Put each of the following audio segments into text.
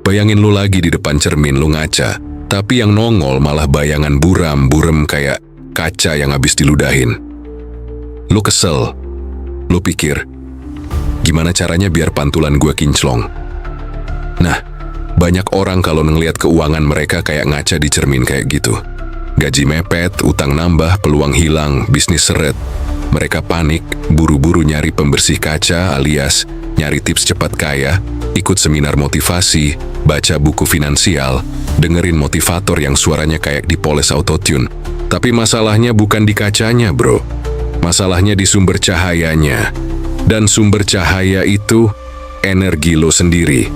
Bayangin lu lagi di depan cermin lu ngaca, tapi yang nongol malah bayangan buram kayak kaca yang habis diludahin. Lu kesel. Lu pikir, gimana caranya biar pantulan gue kinclong? Nah, banyak orang kalau ngelihat keuangan mereka kayak ngaca di cermin kayak gitu. Gaji mepet, utang nambah, peluang hilang, bisnis seret. Mereka panik, buru-buru nyari pembersih kaca alias nyari tips cepat kaya, ikut seminar motivasi, baca buku finansial, dengerin motivator yang suaranya kayak dipoles autotune. Tapi masalahnya bukan di kacanya, bro. Masalahnya di sumber cahayanya. Dan sumber cahaya itu energi lo sendiri.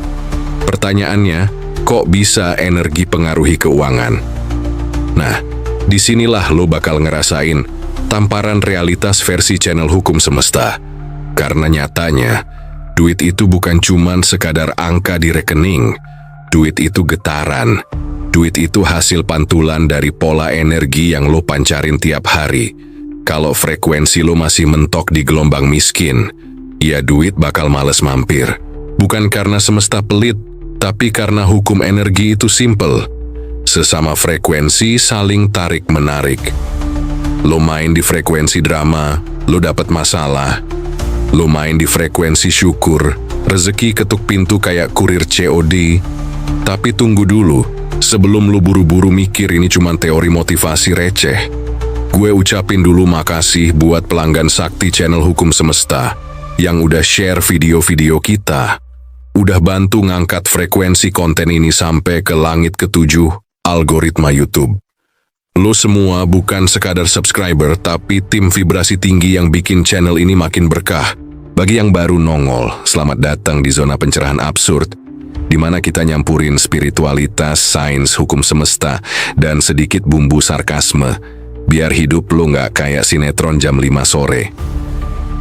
Pertanyaannya, kok bisa energi pengaruhi keuangan? Nah, disinilah lo bakal ngerasain tamparan realitas versi channel Hukum Semesta. Karena nyatanya, duit itu bukan cuman sekadar angka di rekening. Duit itu getaran. Duit itu hasil pantulan dari pola energi yang lo pancarin tiap hari. Kalau frekuensi lo masih mentok di gelombang miskin, ya duit bakal males mampir. Bukan karena semesta pelit, tapi karena hukum energi itu simple. Sesama frekuensi saling tarik-menarik. Lo main di frekuensi drama, lo dapat masalah. Lo main di frekuensi syukur, rezeki ketuk pintu kayak kurir COD. Tapi tunggu dulu, sebelum lo buru-buru mikir ini cuma teori motivasi receh. Gue ucapin dulu makasih buat pelanggan sakti channel Hukum Semesta yang udah share video-video kita. Udah bantu ngangkat frekuensi konten ini sampai ke langit ketujuh algoritma YouTube. Lo semua bukan sekadar subscriber, tapi tim vibrasi tinggi yang bikin channel ini makin berkah. Bagi yang baru nongol, selamat datang di zona pencerahan absurd, di mana kita nyampurin spiritualitas, sains, hukum semesta, dan sedikit bumbu sarkasme, biar hidup lo nggak kayak sinetron jam 5 sore.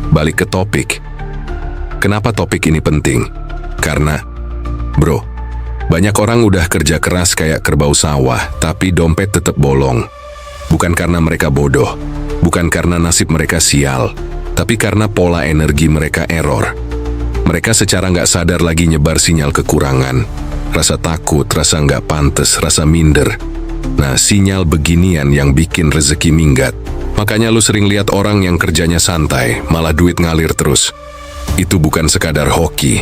Balik ke topik. Kenapa topik ini penting? Karena, bro, banyak orang udah kerja keras kayak kerbau sawah, tapi dompet tetap bolong. Bukan karena mereka bodoh, bukan karena nasib mereka sial, tapi karena pola energi mereka error. Mereka secara nggak sadar lagi nyebar sinyal kekurangan, rasa takut, rasa nggak pantes, rasa minder. Nah, sinyal beginian yang bikin rezeki minggat. Makanya lu sering lihat orang yang kerjanya santai, malah duit ngalir terus. Itu bukan sekadar hoki.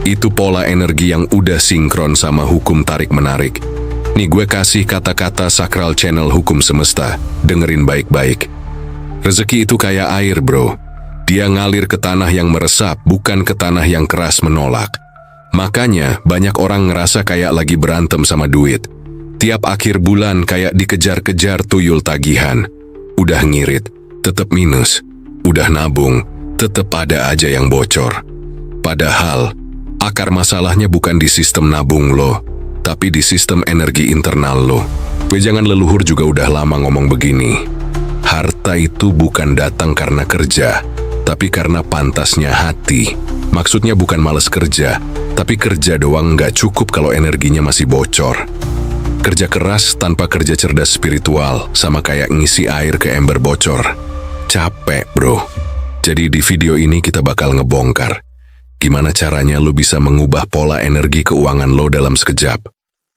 Itu pola energi yang udah sinkron sama hukum tarik-menarik. Nih gue kasih kata-kata sakral channel Hukum Semesta, dengerin baik-baik. Rezeki itu kayak air, bro. Dia ngalir ke tanah yang meresap, bukan ke tanah yang keras menolak. Makanya banyak orang ngerasa kayak lagi berantem sama duit. Tiap akhir bulan kayak dikejar-kejar tuyul tagihan. Udah ngirit, tetep minus. Udah nabung, tetep ada aja yang bocor. Padahal, akar masalahnya bukan di sistem nabung lo, tapi di sistem energi internal lo. Jangan leluhur juga udah lama ngomong begini. Harta itu bukan datang karena kerja, tapi karena pantasnya hati. Maksudnya bukan males kerja, tapi kerja doang nggak cukup kalau energinya masih bocor. Kerja keras tanpa kerja cerdas spiritual, sama kayak ngisi air ke ember bocor. Capek, bro. Jadi di video ini kita bakal ngebongkar gimana caranya lo bisa mengubah pola energi keuangan lo dalam sekejap.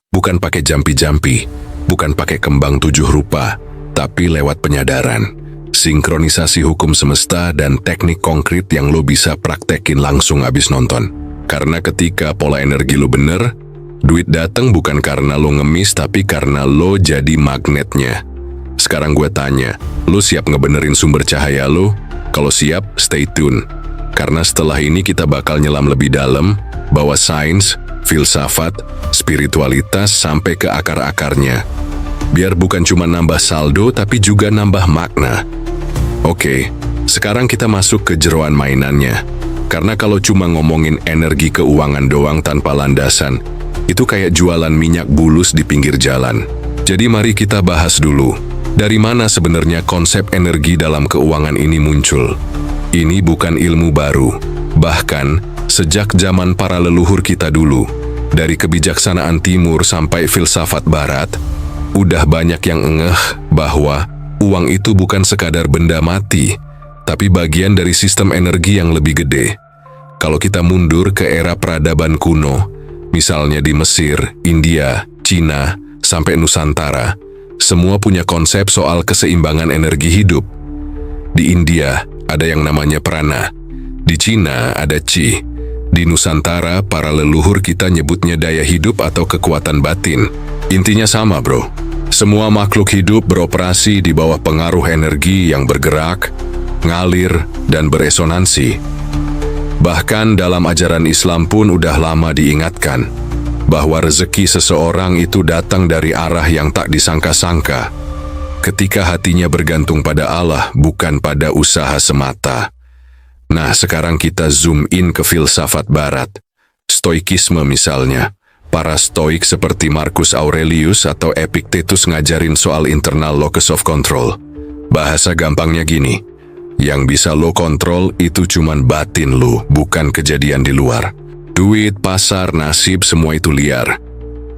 Bukan pakai jampi-jampi, bukan pakai kembang 7 rupa, tapi lewat penyadaran, sinkronisasi hukum semesta, dan teknik konkret yang lo bisa praktekin langsung abis nonton. Karena ketika pola energi lo bener, duit datang bukan karena lo ngemis, tapi karena lo jadi magnetnya. Sekarang gue tanya, lo siap ngebenerin sumber cahaya lo? Kalau siap, stay tune. Karena setelah ini kita bakal nyelam lebih dalam, bawa sains, filsafat, spiritualitas sampai ke akar-akarnya. Biar bukan cuma nambah saldo, tapi juga nambah makna. Oke, sekarang kita masuk ke jeroan mainannya. Karena kalau cuma ngomongin energi keuangan doang tanpa landasan, itu kayak jualan minyak bulus di pinggir jalan. Jadi mari kita bahas dulu, dari mana sebenarnya konsep energi dalam keuangan ini muncul. Ini bukan ilmu baru. Bahkan, sejak zaman para leluhur kita dulu, dari kebijaksanaan timur sampai filsafat barat, udah banyak yang ngeh bahwa uang itu bukan sekadar benda mati, tapi bagian dari sistem energi yang lebih gede. Kalau kita mundur ke era peradaban kuno, Misalnya di Mesir, India, Cina, sampai Nusantara, semua punya konsep soal keseimbangan energi hidup. Di India ada yang namanya prana, di Cina ada chi, di Nusantara para leluhur kita nyebutnya daya hidup atau kekuatan batin. Intinya sama bro, semua makhluk hidup beroperasi di bawah pengaruh energi yang bergerak, ngalir, dan beresonansi. Bahkan dalam ajaran Islam pun udah lama diingatkan bahwa rezeki seseorang itu datang dari arah yang tak disangka-sangka ketika hatinya bergantung pada Allah, bukan pada usaha semata. Nah, sekarang kita zoom in ke filsafat barat. Stoikisme misalnya. Para stoik seperti Marcus Aurelius atau Epictetus ngajarin soal internal locus of control. Bahasa gampangnya gini, yang bisa lo kontrol itu cuman batin lo, bukan kejadian di luar. Duit, pasar, nasib, semua itu liar.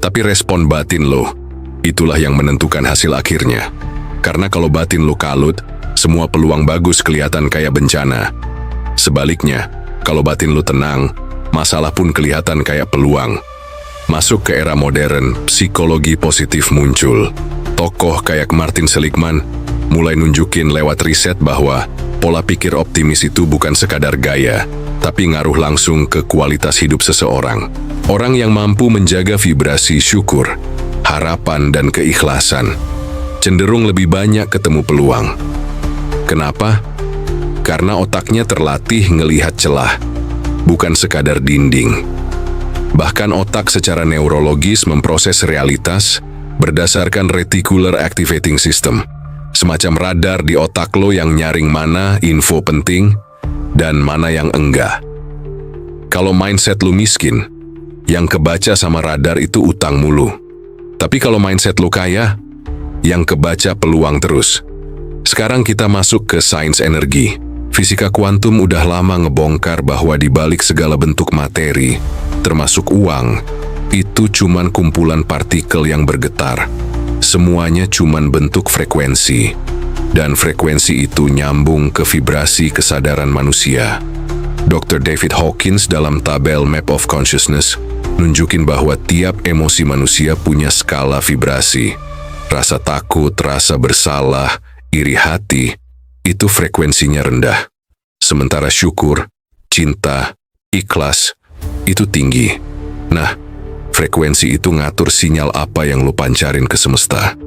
Tapi respon batin lo, itulah yang menentukan hasil akhirnya. Karena kalau batin lo kalut, semua peluang bagus kelihatan kayak bencana. Sebaliknya, kalau batin lo tenang, masalah pun kelihatan kayak peluang. Masuk ke era modern, psikologi positif muncul. Tokoh kayak Martin Seligman mulai nunjukin lewat riset bahwa pola pikir optimis itu bukan sekadar gaya, tapi ngaruh langsung ke kualitas hidup seseorang. Orang yang mampu menjaga vibrasi syukur, harapan, dan keikhlasan cenderung lebih banyak ketemu peluang. Kenapa? Karena otaknya terlatih ngelihat celah, bukan sekadar dinding. Bahkan otak secara neurologis memproses realitas berdasarkan reticular activating system, semacam radar di otak lo yang nyaring mana info penting dan mana yang enggak. Kalau mindset lo miskin, yang kebaca sama radar itu utang mulu. Tapi kalau mindset lo kaya, yang kebaca peluang terus. Sekarang kita masuk ke sains energi. Fisika kuantum udah lama ngebongkar bahwa di balik segala bentuk materi, termasuk uang, itu cuman kumpulan partikel yang bergetar. Semuanya cuman bentuk frekuensi. Dan frekuensi itu nyambung ke vibrasi kesadaran manusia. Dr. David Hawkins dalam tabel Map of Consciousness nunjukin bahwa tiap emosi manusia punya skala vibrasi. Rasa takut, rasa bersalah, iri hati, itu frekuensinya rendah. Sementara syukur, cinta, ikhlas, itu tinggi. Nah, frekuensi itu ngatur sinyal apa yang lo pancarin ke semesta.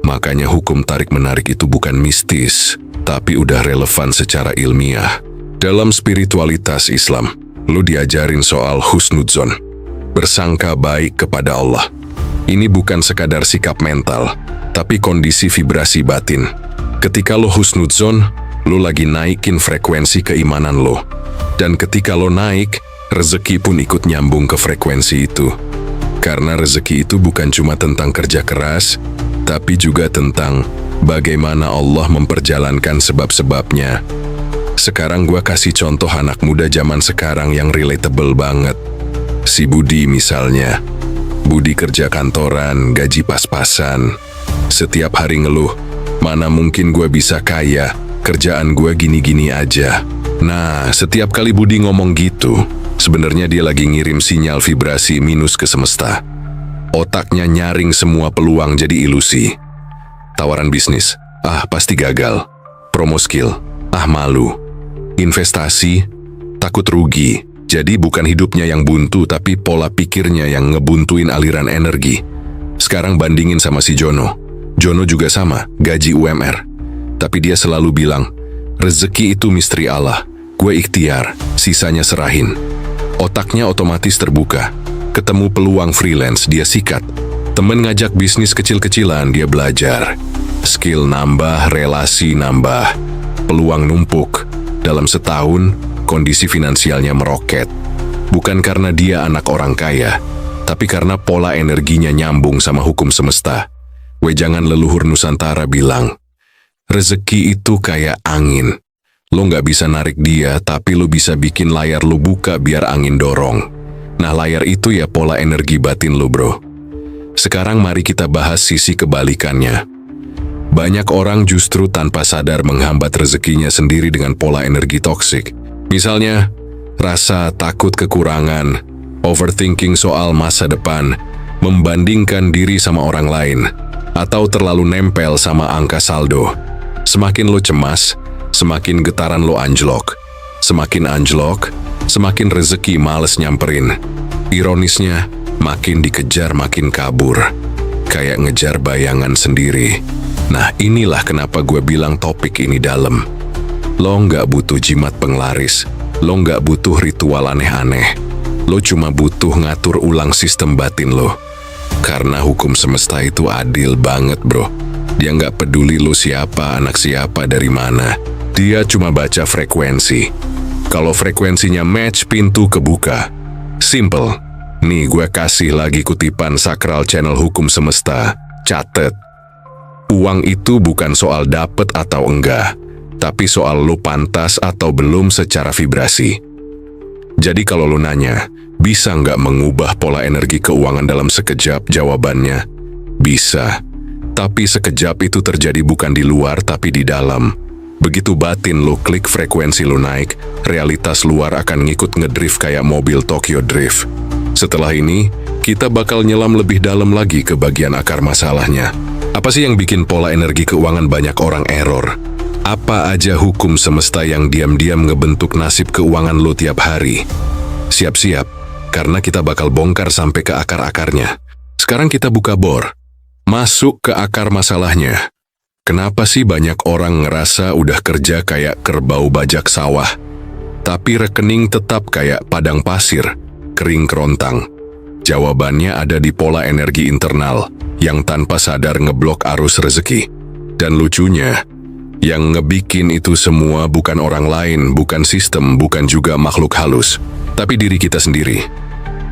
Makanya hukum tarik-menarik itu bukan mistis, tapi udah relevan secara ilmiah. Dalam spiritualitas Islam, lo diajarin soal husnudzon, bersangka baik kepada Allah. Ini bukan sekadar sikap mental, tapi kondisi vibrasi batin. Ketika lo husnudzon, lo lagi naikin frekuensi keimanan lo. Dan ketika lo naik, rezeki pun ikut nyambung ke frekuensi itu. Karena rezeki itu bukan cuma tentang kerja keras, tapi juga tentang bagaimana Allah memperjalankan sebab-sebabnya. Sekarang gua kasih contoh anak muda zaman sekarang yang relatable banget. Si Budi misalnya. Budi kerja kantoran, gaji pas-pasan. Setiap hari ngeluh, mana mungkin gua bisa kaya, kerjaan gua gini-gini aja. Nah, setiap kali Budi ngomong gitu, sebenarnya dia lagi ngirim sinyal vibrasi minus ke semesta. Otaknya nyaring semua peluang jadi ilusi. Tawaran bisnis, pasti gagal. Promo skill, malu. Investasi, takut rugi. Jadi bukan hidupnya yang buntu, tapi pola pikirnya yang ngebuntuin aliran energi. Sekarang bandingin sama si Jono. Jono juga sama, gaji UMR. Tapi dia selalu bilang, rezeki itu misteri Allah. Gue ikhtiar, sisanya serahin. Otaknya otomatis terbuka. Ketemu peluang freelance, dia sikat. Temen ngajak bisnis kecil-kecilan, dia belajar. Skill nambah, relasi nambah. Peluang numpuk. Dalam setahun, kondisi finansialnya meroket. Bukan karena dia anak orang kaya, tapi karena pola energinya nyambung sama hukum semesta. Wejangan leluhur Nusantara bilang, rezeki itu kayak angin. Lo nggak bisa narik dia, tapi lo bisa bikin layar lo buka biar angin dorong. Nah, layar itu ya pola energi batin lo, bro. Sekarang mari kita bahas sisi kebalikannya. Banyak orang justru tanpa sadar menghambat rezekinya sendiri dengan pola energi toksik. Misalnya, rasa takut kekurangan, overthinking soal masa depan, membandingkan diri sama orang lain, atau terlalu nempel sama angka saldo. Semakin lo cemas, semakin getaran lo anjlok. Semakin anjlok, semakin rezeki males nyamperin. Ironisnya, makin dikejar makin kabur. Kayak ngejar bayangan sendiri. Nah, inilah kenapa gue bilang topik ini dalam. Lo nggak butuh jimat penglaris. Lo nggak butuh ritual aneh-aneh. Lo cuma butuh ngatur ulang sistem batin lo. Karena hukum semesta itu adil banget, bro. Dia nggak peduli lo siapa, anak siapa, dari mana. Dia cuma baca frekuensi. Kalau frekuensinya match, pintu kebuka. Simple. Nih, gue kasih lagi kutipan sakral channel hukum semesta. Catet. Uang itu bukan soal dapet atau enggak, tapi soal lo pantas atau belum secara vibrasi. Jadi kalau lo nanya, bisa nggak mengubah pola energi keuangan dalam sekejap? Jawabannya, bisa. Tapi sekejap itu terjadi bukan di luar tapi di dalam. Begitu batin lo klik frekuensi lo naik, realitas luar akan ngikut ngedrift kayak mobil Tokyo Drift. Setelah ini, kita bakal nyelam lebih dalam lagi ke bagian akar masalahnya. Apa sih yang bikin pola energi keuangan banyak orang error? Apa aja hukum semesta yang diam-diam ngebentuk nasib keuangan lo tiap hari? Siap-siap, karena kita bakal bongkar sampai ke akar-akarnya. Sekarang kita buka bor. Masuk ke akar masalahnya. Kenapa sih banyak orang ngerasa udah kerja kayak kerbau bajak sawah, tapi rekening tetap kayak padang pasir, kering kerontang? Jawabannya ada di pola energi internal yang tanpa sadar ngeblok arus rezeki. Dan lucunya, yang ngebikin itu semua bukan orang lain, bukan sistem, bukan juga makhluk halus, tapi diri kita sendiri.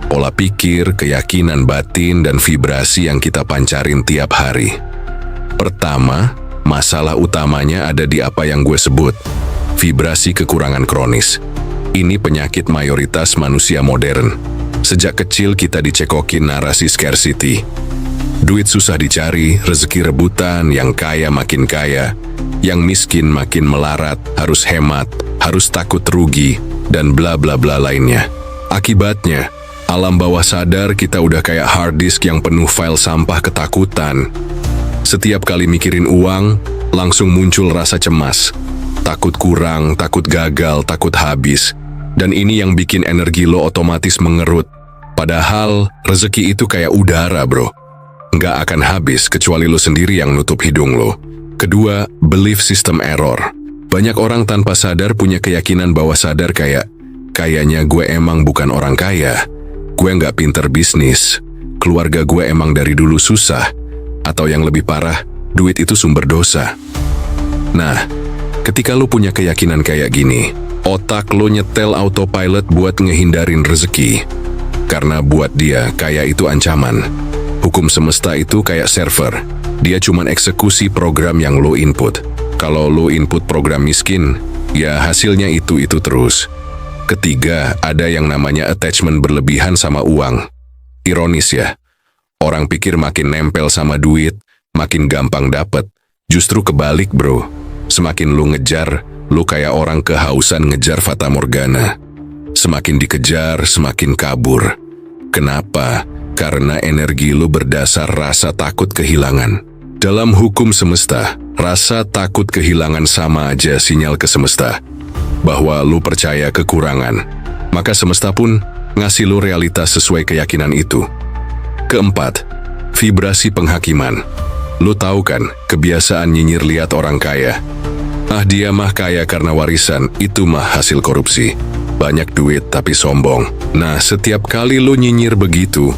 Pola pikir, keyakinan batin, dan vibrasi yang kita pancarin tiap hari. Pertama, masalah utamanya ada di apa yang gue sebut vibrasi kekurangan kronis. Ini penyakit mayoritas manusia modern. Sejak kecil kita dicekokin narasi scarcity. Duit susah dicari, rezeki rebutan, yang kaya makin kaya, yang miskin makin melarat, harus hemat, harus takut rugi, dan bla bla bla lainnya. Akibatnya, alam bawah sadar kita udah kayak hard disk yang penuh file sampah ketakutan. Setiap kali mikirin uang, langsung muncul rasa cemas. Takut kurang, takut gagal, takut habis. Dan ini yang bikin energi lo otomatis mengerut. Padahal, rezeki itu kayak udara, bro. Nggak akan habis kecuali lo sendiri yang nutup hidung lo. Kedua, belief system error. Banyak orang tanpa sadar punya keyakinan bawah sadar kayak, kayaknya gue emang bukan orang kaya. Gue nggak pinter bisnis. Keluarga gue emang dari dulu susah. Atau yang lebih parah, duit itu sumber dosa. Nah, ketika lo punya keyakinan kayak gini, otak lo nyetel autopilot buat ngehindarin rezeki. Karena buat dia, kaya itu ancaman. Hukum semesta itu kayak server. Dia cuman eksekusi program yang lo input. Kalau lo input program miskin, ya hasilnya itu terus. Ketiga, ada yang namanya attachment berlebihan sama uang. Ironis ya, orang pikir makin nempel sama duit, makin gampang dapet. Justru kebalik, bro. Semakin lo ngejar, lo kayak orang kehausan ngejar fata morgana. Semakin dikejar, semakin kabur. Kenapa? Karena energi lo berdasar rasa takut kehilangan. Dalam hukum semesta, rasa takut kehilangan sama aja sinyal ke semesta bahwa lo percaya kekurangan. Maka semesta pun ngasih lo realitas sesuai keyakinan itu. Keempat, vibrasi penghakiman. Lo tahu kan kebiasaan nyinyir lihat orang kaya? Ah, dia mah kaya karena warisan, itu mah hasil korupsi. Banyak duit tapi sombong. Nah, setiap kali lo nyinyir begitu,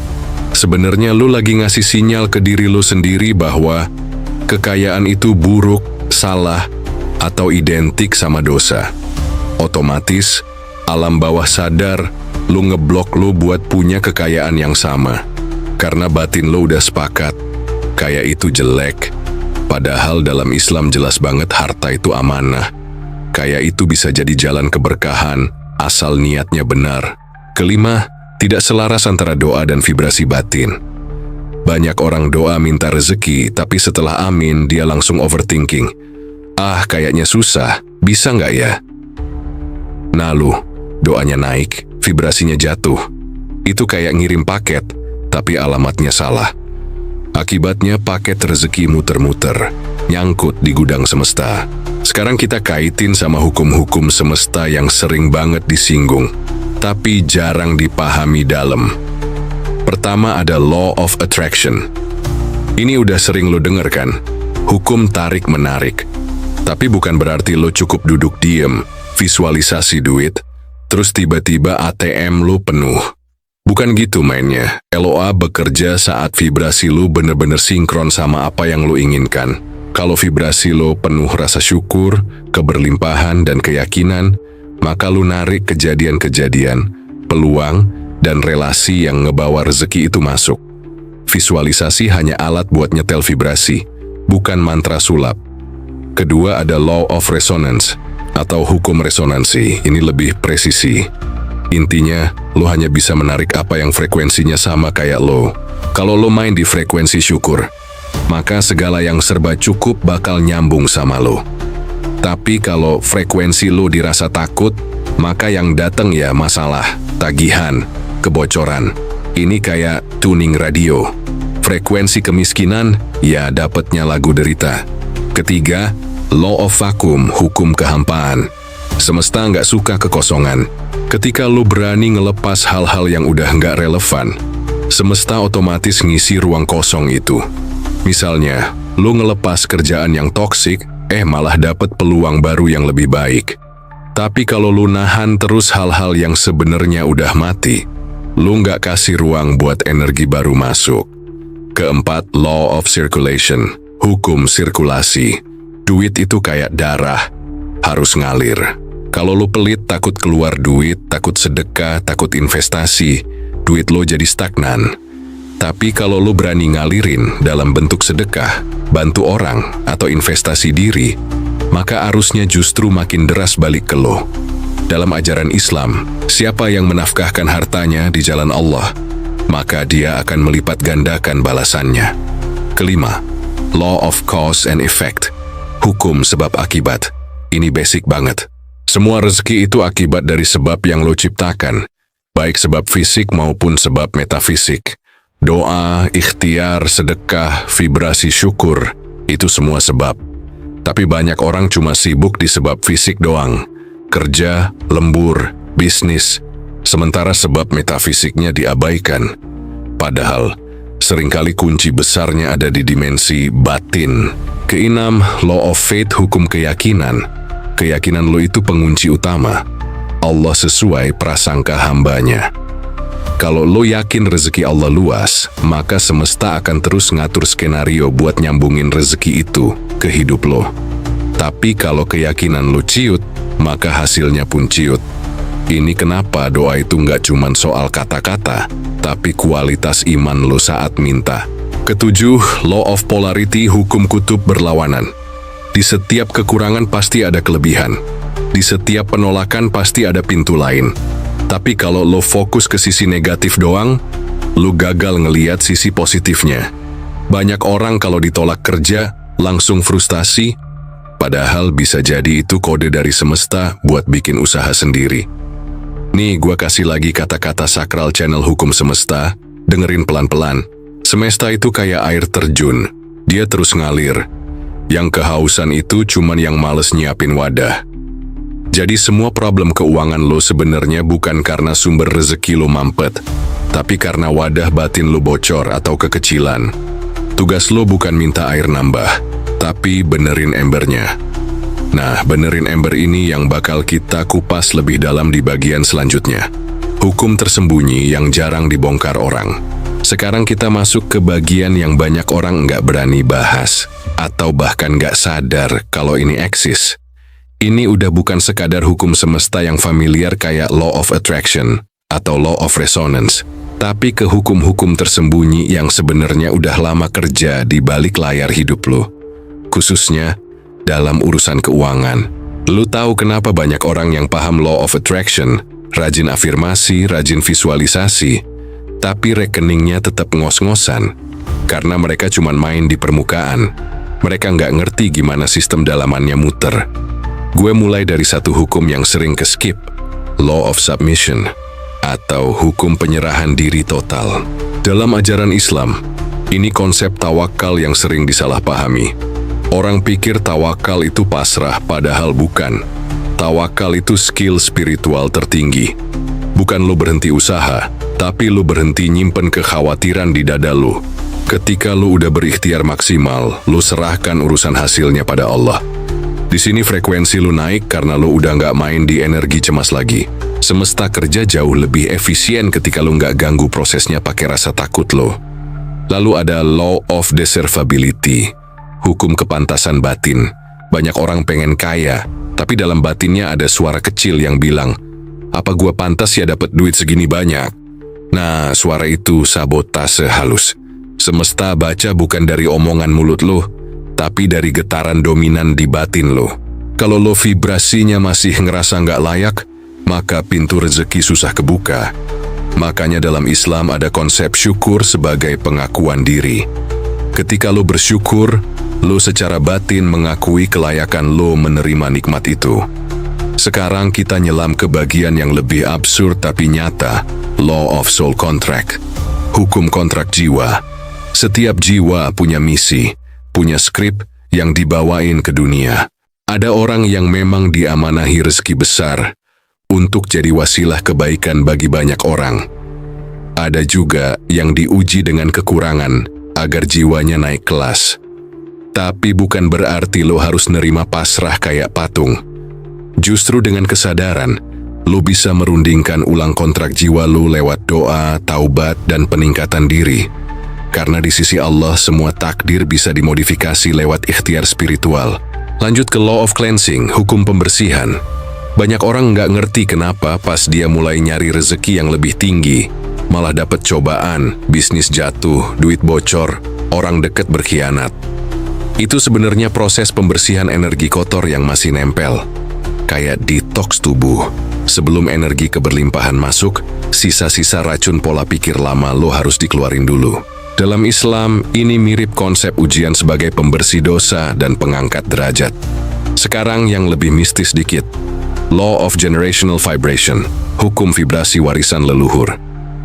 sebenarnya lo lagi ngasih sinyal ke diri lo sendiri bahwa kekayaan itu buruk, salah, atau identik sama dosa. Otomatis, alam bawah sadar lo ngeblok lo buat punya kekayaan yang sama. Karena batin lo udah sepakat, kaya itu jelek. Padahal dalam Islam jelas banget harta itu amanah. Kaya itu bisa jadi jalan keberkahan, asal niatnya benar. Kelima, tidak selaras antara doa dan vibrasi batin. Banyak orang doa minta rezeki, tapi setelah amin, dia langsung overthinking. Ah, kayaknya susah, bisa nggak ya? Nah lu, doanya naik, vibrasinya jatuh. Itu kayak ngirim paket, tapi alamatnya salah. Akibatnya paket rezeki muter-muter, nyangkut di gudang semesta. Sekarang kita kaitin sama hukum-hukum semesta yang sering banget disinggung, tapi jarang dipahami dalam. Pertama ada Law of Attraction. Ini udah sering lo denger kan? Hukum tarik-menarik. Tapi bukan berarti lo cukup duduk diem, visualisasi duit, terus tiba-tiba ATM lo penuh. Bukan gitu mainnya. LOA bekerja saat vibrasi lo bener-bener sinkron sama apa yang lo inginkan. Kalau vibrasi lo penuh rasa syukur, keberlimpahan, dan keyakinan, maka lo narik kejadian-kejadian, peluang, dan relasi yang ngebawa rezeki itu masuk. Visualisasi hanya alat buat nyetel vibrasi, bukan mantra sulap. Kedua ada Law of Resonance, atau hukum resonansi. Ini lebih presisi. Intinya, lo hanya bisa menarik apa yang frekuensinya sama kayak lo. Kalau lo main di frekuensi syukur, maka segala yang serba cukup bakal nyambung sama lo. Tapi kalau frekuensi lo dirasa takut, maka yang datang ya masalah, tagihan, kebocoran. Ini kayak tuning radio. Frekuensi kemiskinan, ya dapetnya lagu derita. Ketiga, Law of Vacuum, hukum kehampaan. Semesta nggak suka kekosongan. Ketika lo berani ngelepas hal-hal yang udah nggak relevan, semesta otomatis ngisi ruang kosong itu. Misalnya, lo ngelepas kerjaan yang toksik, malah dapet peluang baru yang lebih baik. Tapi kalau lo nahan terus hal-hal yang sebenarnya udah mati, lo nggak kasih ruang buat energi baru masuk. Keempat, Law of Circulation, hukum sirkulasi. Duit itu kayak darah, harus ngalir. Kalau lo pelit, takut keluar duit, takut sedekah, takut investasi, duit lo jadi stagnan. Tapi kalau lo berani ngalirin dalam bentuk sedekah, bantu orang, atau investasi diri, maka arusnya justru makin deras balik ke lo. Dalam ajaran Islam, siapa yang menafkahkan hartanya di jalan Allah, maka dia akan melipat gandakan balasannya. Kelima, Law of Cause and Effect, hukum sebab akibat. Ini basic banget. Semua rezeki itu akibat dari sebab yang lo ciptakan, baik sebab fisik maupun sebab metafisik. Doa, ikhtiar, sedekah, vibrasi syukur, itu semua sebab. Tapi banyak orang cuma sibuk di sebab fisik doang. Kerja, lembur, bisnis, sementara sebab metafisiknya diabaikan. Padahal, seringkali kunci besarnya ada di dimensi batin. Keenam, Law of Faith, hukum keyakinan. Keyakinan lo itu pengunci utama. Allah sesuai prasangka hambanya. Kalau lo yakin rezeki Allah luas, maka semesta akan terus ngatur skenario buat nyambungin rezeki itu ke hidup lo. Tapi kalau keyakinan lo ciut, maka hasilnya pun ciut. Ini kenapa doa itu nggak cuma soal kata-kata, tapi kualitas iman lo saat minta. Ketujuh, Law of Polarity, hukum kutub berlawanan. Di setiap kekurangan pasti ada kelebihan. Di setiap penolakan pasti ada pintu lain. Tapi kalau lo fokus ke sisi negatif doang, lo gagal ngeliat sisi positifnya. Banyak orang kalau ditolak kerja, langsung frustasi, padahal bisa jadi itu kode dari semesta buat bikin usaha sendiri. Nih, gua kasih lagi kata-kata sakral channel hukum semesta, dengerin pelan-pelan. Semesta itu kayak air terjun, dia terus ngalir. Yang kehausan itu cuman yang males nyiapin wadah. Jadi semua problem keuangan lo sebenarnya bukan karena sumber rezeki lo mampet, tapi karena wadah batin lo bocor atau kekecilan. Tugas lo bukan minta air nambah, tapi benerin embernya. Nah, benerin ember ini yang bakal kita kupas lebih dalam di bagian selanjutnya. Hukum tersembunyi yang jarang dibongkar orang. Sekarang kita masuk ke bagian yang banyak orang nggak berani bahas, atau bahkan nggak sadar kalau ini eksis. Ini udah bukan sekadar hukum semesta yang familiar kayak Law of Attraction atau Law of Resonance, tapi ke hukum-hukum tersembunyi yang sebenarnya udah lama kerja di balik layar hidup lo. Khususnya dalam urusan keuangan. Lo tahu kenapa banyak orang yang paham Law of Attraction, rajin afirmasi, rajin visualisasi, tapi rekeningnya tetap ngos-ngosan? Karena mereka cuma main di permukaan. Mereka nggak ngerti gimana sistem dalamannya muter. Gue mulai dari satu hukum yang sering ke-skip, Law of Submission. atau hukum penyerahan diri total. Dalam ajaran Islam, ini konsep tawakal yang sering disalahpahami. Orang pikir tawakal itu pasrah, padahal bukan. Tawakal itu skill spiritual tertinggi. Bukan lo berhenti usaha, tapi lo berhenti nyimpen kekhawatiran di dada lo. Ketika lo udah berikhtiar maksimal, lo serahkan urusan hasilnya pada Allah. Di sini frekuensi lo naik karena lo udah nggak main di energi cemas lagi. Semesta kerja jauh lebih efisien ketika lo nggak ganggu prosesnya pakai rasa takut lo. Lalu ada law of deservability, hukum kepantasan batin. Banyak orang pengen kaya, tapi dalam batinnya ada suara kecil yang bilang, apa gua pantas ya dapat duit segini banyak? Nah, suara itu sabotase halus. Semesta baca bukan dari omongan mulut lo, tapi dari getaran dominan di batin lo. Kalau lo vibrasinya masih ngerasa nggak layak, maka pintu rezeki susah kebuka. Makanya dalam Islam ada konsep syukur sebagai pengakuan diri. Ketika lo bersyukur, lo secara batin mengakui kelayakan lo menerima nikmat itu. Sekarang kita nyelam ke bagian yang lebih absurd tapi nyata, law of soul contract, hukum kontrak jiwa. Setiap jiwa punya misi, punya skrip yang dibawain ke dunia. Ada orang yang memang diamanahi rezeki besar untuk jadi wasilah kebaikan bagi banyak orang. Ada juga yang diuji dengan kekurangan agar jiwanya naik kelas. Tapi bukan berarti lo harus nerima pasrah kayak patung. Justru dengan kesadaran, lo bisa merundingkan ulang kontrak jiwa lo lewat doa, taubat, dan peningkatan diri. Karena di sisi Allah semua takdir bisa dimodifikasi lewat ikhtiar spiritual. Lanjut ke law of cleansing, hukum pembersihan. Banyak orang nggak ngerti kenapa pas dia mulai nyari rezeki yang lebih tinggi, malah dapat cobaan, bisnis jatuh, duit bocor, orang dekat berkhianat. Itu sebenarnya proses pembersihan energi kotor yang masih nempel. Kayak detox tubuh. Sebelum energi keberlimpahan masuk, sisa-sisa racun pola pikir lama lo harus dikeluarin dulu. Dalam Islam, ini mirip konsep ujian sebagai pembersih dosa dan pengangkat derajat. Sekarang yang lebih mistis dikit. Law of generational vibration, hukum vibrasi warisan leluhur.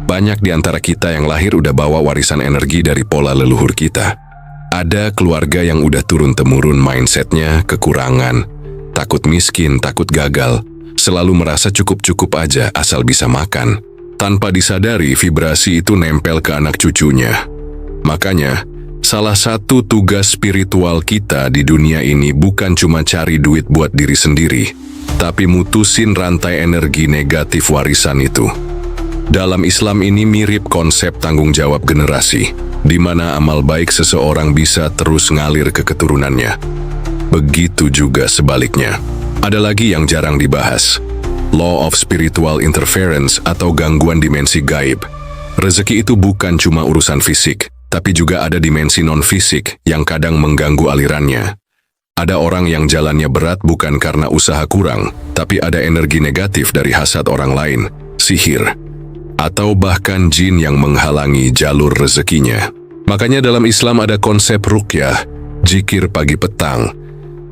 Banyak di antara kita yang lahir udah bawa warisan energi dari pola leluhur kita. Ada keluarga yang udah turun-temurun mindsetnya kekurangan, takut miskin, takut gagal, selalu merasa cukup-cukup aja asal bisa makan. Tanpa disadari, vibrasi itu nempel ke anak cucunya. Makanya, salah satu tugas spiritual kita di dunia ini bukan cuma cari duit buat diri sendiri, tapi mutusin rantai energi negatif warisan itu. Dalam Islam ini mirip konsep tanggung jawab generasi, di mana amal baik seseorang bisa terus ngalir ke keturunannya. Begitu juga sebaliknya. Ada lagi yang jarang dibahas, law of spiritual interference atau gangguan dimensi gaib. Rezeki itu bukan cuma urusan fisik, tapi juga ada dimensi non-fisik yang kadang mengganggu alirannya. Ada orang yang jalannya berat bukan karena usaha kurang, tapi ada energi negatif dari hasad orang lain, sihir, atau bahkan jin yang menghalangi jalur rezekinya. Makanya dalam Islam ada konsep ruqyah, zikir pagi petang,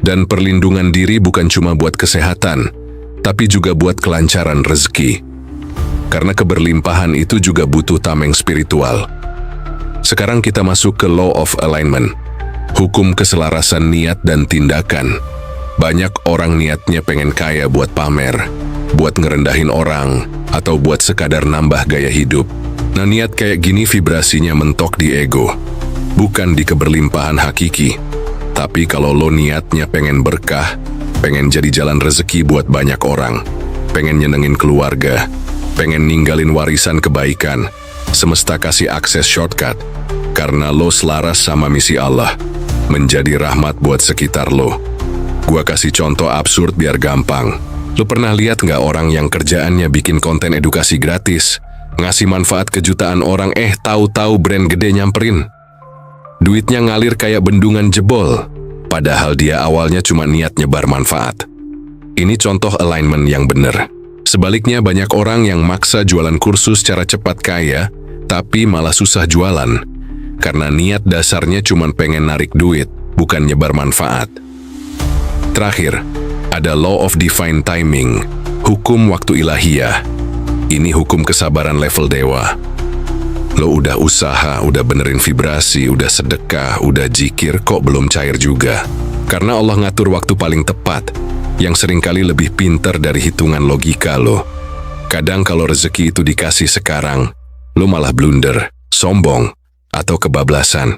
dan perlindungan diri bukan cuma buat kesehatan, tapi juga buat kelancaran rezeki. Karena keberlimpahan itu juga butuh tameng spiritual. Sekarang kita masuk ke law of alignment, hukum keselarasan niat dan tindakan. Banyak orang niatnya pengen kaya buat pamer, buat ngerendahin orang, atau buat sekadar nambah gaya hidup. Nah, niat kayak gini vibrasinya mentok di ego, bukan di keberlimpahan hakiki. Tapi kalau lo niatnya pengen berkah, pengen jadi jalan rezeki buat banyak orang, pengen nyenengin keluarga, pengen ninggalin warisan kebaikan, semesta kasih akses shortcut, karena lo selaras sama misi Allah, menjadi rahmat buat sekitar lo. Gua kasih contoh absurd biar gampang. Lo pernah lihat nggak orang yang kerjaannya bikin konten edukasi gratis, ngasih manfaat ke jutaan orang, tahu-tahu brand gede nyamperin? Duitnya ngalir kayak bendungan jebol, padahal dia awalnya cuma niat nyebar manfaat. Ini contoh alignment yang bener. Sebaliknya banyak orang yang maksa jualan kursus cara cepat kaya, tapi malah susah jualan, karena niat dasarnya cuma pengen narik duit, bukan nyebar manfaat. Terakhir, ada law of divine timing, hukum waktu ilahiyah. Ini hukum kesabaran level dewa. Lo udah usaha, udah benerin vibrasi, udah sedekah, udah zikir, kok belum cair juga. Karena Allah ngatur waktu paling tepat, yang seringkali lebih pintar dari hitungan logika lo. Kadang kalau rezeki itu dikasih sekarang, lo malah blunder, sombong, atau kebablasan.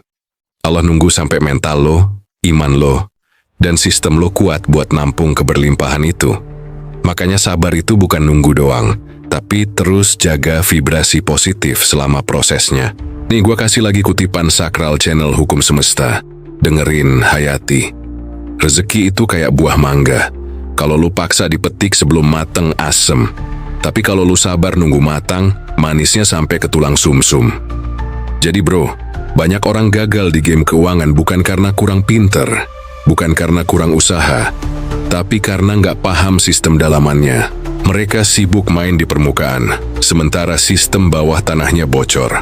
Allah nunggu sampai mental lo, iman lo, dan sistem lo kuat buat nampung keberlimpahan itu. Makanya sabar itu bukan nunggu doang, tapi terus jaga vibrasi positif selama prosesnya. Nih gue kasih lagi kutipan sakral channel Hukum Semesta. Dengerin, hayati. Rezeki itu kayak buah mangga. Kalau lu paksa dipetik sebelum mateng, asem. Tapi kalau lu sabar nunggu matang, manisnya sampai ke tulang sumsum. Jadi bro, banyak orang gagal di game keuangan bukan karena kurang pinter, bukan karena kurang usaha, tapi karena nggak paham sistem dalamannya. Mereka sibuk main di permukaan, sementara sistem bawah tanahnya bocor.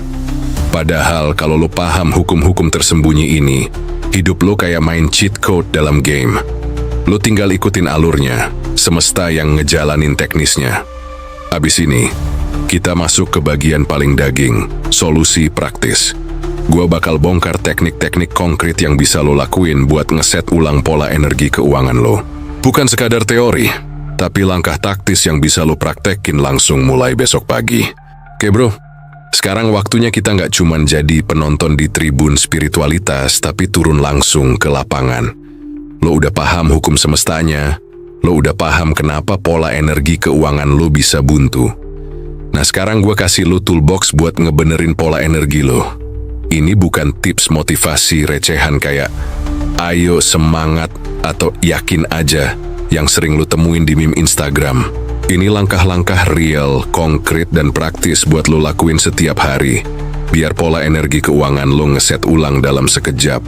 Padahal kalau lo paham hukum-hukum tersembunyi ini, hidup lo kayak main cheat code dalam game. Lo tinggal ikutin alurnya, semesta yang ngejalanin teknisnya. Abis ini, kita masuk ke bagian paling daging, solusi praktis. Gua bakal bongkar teknik-teknik konkret yang bisa lo lakuin buat ngeset ulang pola energi keuangan lo. Bukan sekadar teori, tapi langkah taktis yang bisa lo praktekin langsung mulai besok pagi. Oke bro, sekarang waktunya kita nggak cuman jadi penonton di tribun spiritualitas, tapi turun langsung ke lapangan. Lo udah paham hukum semestanya, lo udah paham kenapa pola energi keuangan lo bisa buntu. Nah sekarang gue kasih lo toolbox buat ngebenerin pola energi lo. Ini bukan tips motivasi recehan kayak ayo semangat atau yakin aja yang sering lo temuin di meme Instagram. Ini langkah-langkah real, konkret, dan praktis buat lo lakuin setiap hari. Biar pola energi keuangan lo ngeset ulang dalam sekejap.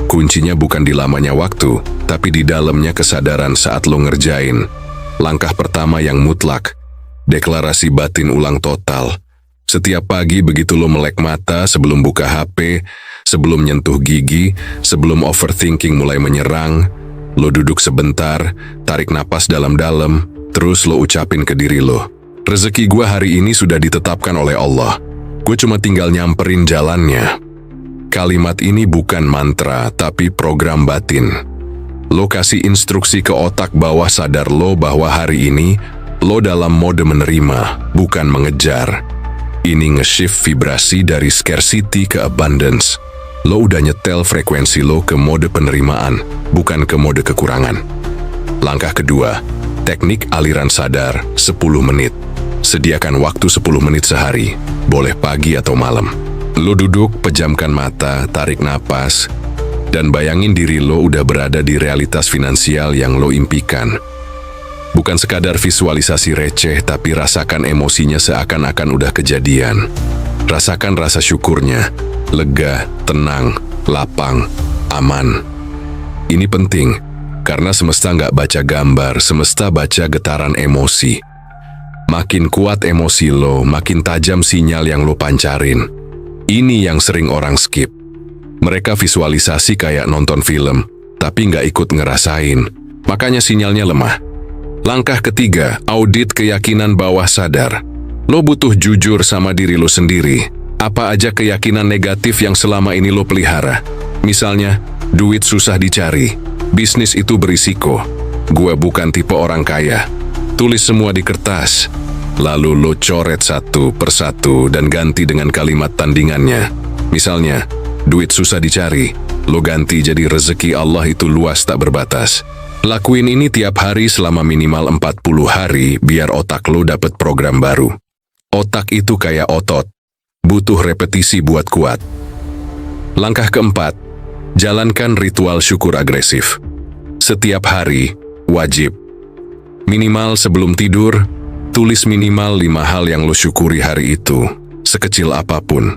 Kuncinya bukan di lamanya waktu, tapi di dalamnya kesadaran saat lo ngerjain. Langkah pertama yang mutlak, deklarasi batin ulang total. Setiap pagi begitu lo melek mata sebelum buka HP, sebelum nyentuh gigi, sebelum overthinking mulai menyerang, lo duduk sebentar, tarik napas dalam-dalam, terus lo ucapin ke diri lo, rezeki gue hari ini sudah ditetapkan oleh Allah. Gue cuma tinggal nyamperin jalannya. Kalimat ini bukan mantra, tapi program batin. Lo kasih instruksi ke otak bawah sadar lo bahwa hari ini lo dalam mode menerima, bukan mengejar. Ini nge-shift vibrasi dari scarcity ke abundance. Lo udah nyetel frekuensi lo ke mode penerimaan, bukan ke mode kekurangan. Langkah kedua, teknik aliran sadar 10 menit. Sediakan waktu 10 menit sehari, boleh pagi atau malam. Lo duduk, pejamkan mata, tarik napas, dan bayangin diri lo udah berada di realitas finansial yang lo impikan. Bukan sekadar visualisasi receh, tapi rasakan emosinya seakan-akan udah kejadian. Rasakan rasa syukurnya, lega, tenang, lapang, aman. Ini penting, karena semesta nggak baca gambar, semesta baca getaran emosi. Makin kuat emosi lo, makin tajam sinyal yang lo pancarin. Ini yang sering orang skip. Mereka visualisasi kayak nonton film, tapi nggak ikut ngerasain. Makanya sinyalnya lemah. Langkah ketiga, audit keyakinan bawah sadar. Lo butuh jujur sama diri lo sendiri. Apa aja keyakinan negatif yang selama ini lo pelihara? Misalnya, duit susah dicari, bisnis itu berisiko, gue bukan tipe orang kaya. Tulis semua di kertas. Lalu lo coret satu persatu dan ganti dengan kalimat tandingannya. Misalnya, duit susah dicari, lo ganti jadi rezeki Allah itu luas tak berbatas. Lakuin ini tiap hari selama minimal 40 hari biar otak lo dapet program baru. Otak itu kayak otot, butuh repetisi buat kuat. Langkah keempat, jalankan ritual syukur agresif. Setiap hari, wajib. Minimal sebelum tidur, tulis minimal 5 hal yang lo syukuri hari itu, sekecil apapun.